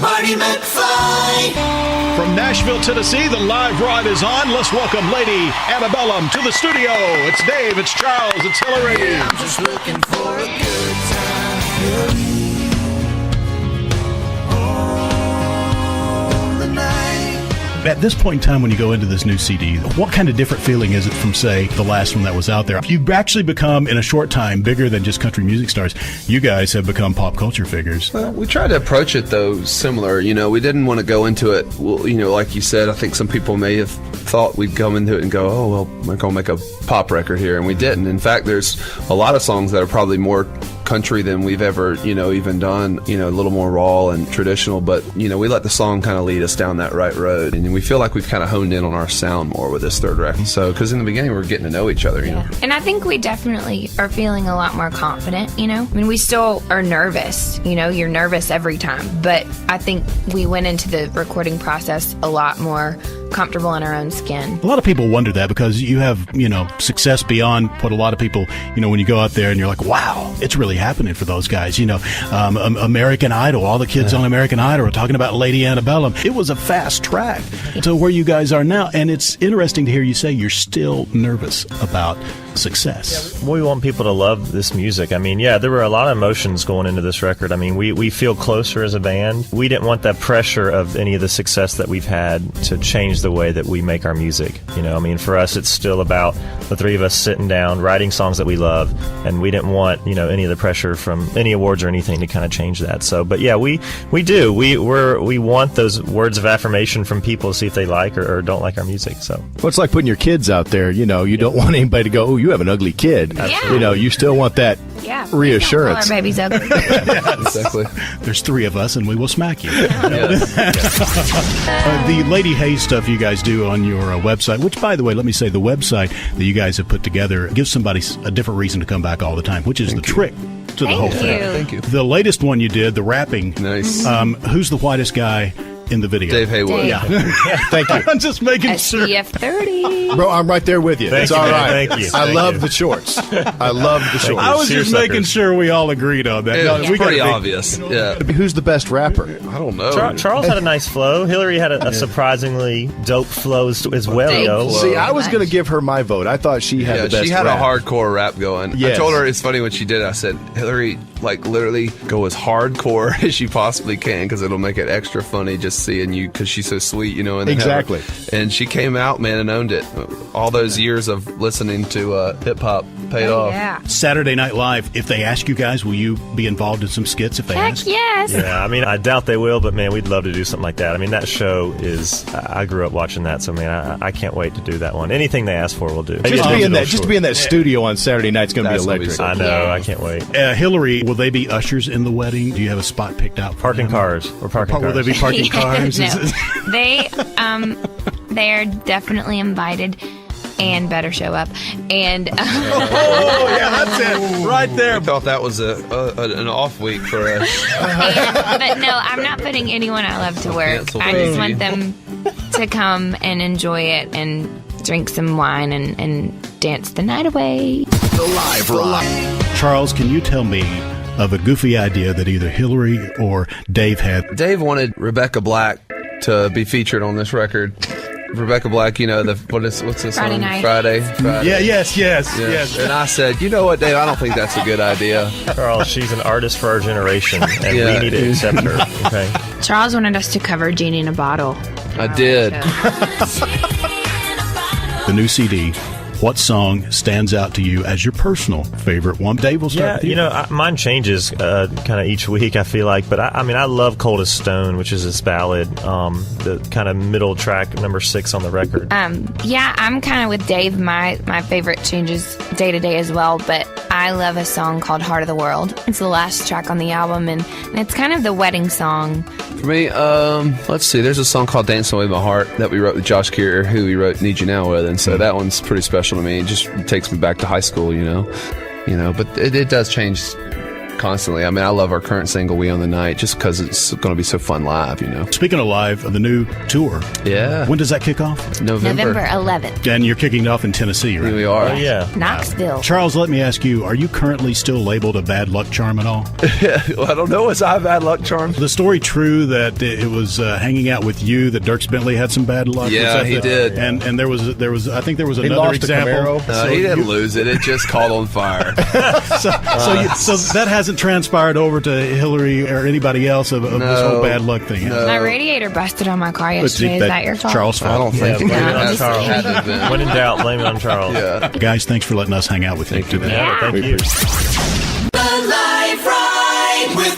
Marty McFly. From Nashville, Tennessee, the live ride is on. Let's welcome Lady Antebellum to the studio. It's Dave, it's Charles, it's Hillary. I'm just looking for a good time. At this point in time, when you go into this new CD, what kind of different feeling is it from, say, the last one that was out there? You've actually become, in a short time, bigger than just country music stars. You guys have become pop culture figures. Well, we tried to approach it, though, similar. You know, we didn't want to go into it, well, you know, like you said, I think some people may have thought we'd come into it and go, oh, well, we're going to make a pop record here, and we didn't. In fact, there's a lot of songs that are probably more country than we've ever, you know, even done, you know, a little more raw and traditional, but, you know, we let the song kind of lead us down that right road, and we feel like we've kind of honed in on our sound more with this third record. So, because in the beginning we were getting to know each other, you know. And I think we definitely are feeling a lot more confident, you know. I mean, we still are nervous, you know, you're nervous every time, but I think we went into the recording process a lot more comfortable in our own skin. A lot of people wonder that because you have, you know, success beyond what a lot of people, you know, when you go out there and you're like, wow, it's really happening for those guys. You know, American Idol, all the kids on American Idol are talking about Lady Antebellum. It was a fast track to where you guys are now. And it's interesting to hear you say you're still nervous about success. We want people to love this music. I mean, yeah, there were a lot of emotions going into this record. I mean, we feel closer as a band. We didn't want that pressure of any of the success that we've had to change the way that we make our music. You know, I mean, for us, it's still about the three of us sitting down, writing songs that we love, and we didn't want, you know, any of the pressure from any awards or anything to kind of change that. So, but yeah, we do. We want those words of affirmation from people to see if they like or don't like our music. So, well, it's like putting your kids out there. You know, you don't want anybody to go, oh, you have an ugly kid. Yeah. You know, you still want that reassurance. Our baby's ugly. Exactly. There's three of us and we will smack you. The Lady Hayes stuff you guys do on your website, which, by the way, let me say the website that you guys have put together gives somebody a different reason to come back all the time, which is trick to the whole thing. Thank you. The latest one you did, the rapping. Nice. Who's the whitest guy in the video? Dave Haywood. Yeah. Thank you. I'm just making sure. SPF 30. Bro, I'm right there with you. Thank It's you, all man. right. Thank you. I Thank love you. the shorts. I love the shorts. I was just Seersuckers. making sure we all agreed on that. It's we pretty gotta be- obvious. Yeah. Who's the best rapper? I don't know. Charles had a nice flow. Hillary had a surprisingly dope flow as well. Yo. See, I was going to give her my vote. I thought she had the best she had rap. a hardcore rap going. Yes. I told her, it's funny when she did it, I said, Hillary, like, literally go as hardcore as you possibly can because it'll make it extra funny just seeing you because she's so sweet, you know. And Exactly. And she came out, man, and owned it. All those years of listening to hip-hop paid off. Yeah. Saturday Night Live, if they ask you guys, will you be involved in some skits if they Heck ask? yes. Yeah, I mean, I doubt they will, but man, we'd love to do something like that. I mean, that show is, I grew up watching that, so man, I can't wait to do that one. Anything they ask for, we'll do. Just to be in that studio on Saturday night's going to be That's gonna be electric. so I know, I can't wait. Hillary, will they be ushers in the wedding? Do you have a spot picked out for Parking them? cars. We're parking Will cars. they be parking cars? No. They are definitely invited and better show up. And Oh, yeah, that's it. Right there. I thought that was an off week for us. but no, I'm not putting anyone I love to work. Cancel I just baby. want them to come and enjoy it and drink some wine and dance the night away. The live ride. Charles, can you tell me of a goofy idea that either Hillary or Dave had? Dave wanted Rebecca Black to be featured on this record. Rebecca Black, you know, what's the Friday song? Night. Friday. Yeah, yes. And I said, you know what, Dave, I don't think that's a good idea. Charles, she's an artist for our generation, and Yeah. we need to accept her. Okay. Charles wanted us to cover Genie in a Bottle. I did. The new CD. What song stands out to you as your personal favorite one? Dave, will start Yeah, with you. you know, mine changes kind of each week, I feel like. But I mean, I love Cold as Stone, which is this ballad, the kind of middle track, number 6 on the record. Yeah, I'm kind of with Dave. My favorite changes day to day as well, but I love a song called Heart of the World. It's the last track on the album, and it's kind of the wedding song. For me, let's see, there's a song called Dancing Away My Heart that we wrote with Josh Keir, who we wrote Need You Now with, and so that one's pretty special to me. It just takes me back to high school, you know, but it does change constantly. I mean, I love our current single, We Own the Night, just because it's going to be so fun live, you know. Speaking of live, the new tour. Yeah. When does that kick off? November 11th. And you're kicking it off in Tennessee, right? Here we are. Oh, yeah. Knoxville. Charles, let me ask you, are you currently still labeled a bad luck charm at all? Well, I don't know. Was I a bad luck charm? The story true that it was hanging out with you that Dirk Bentley had some bad luck? Yeah, he did. And there was I think there was another lost a example. Camaro. He didn't lose it. It just caught on fire. So that hasn't transpired over to Hillary or anybody else of this whole bad luck thing. No. My radiator busted on my car yesterday. Is that your fault? Charles' fault. I don't think Blame it on I'm just Charles. Had to have been. When in doubt, blame it on Charles. Yeah. Guys, thanks for letting us hang out with you today. Yeah, thank you. The Life Ride with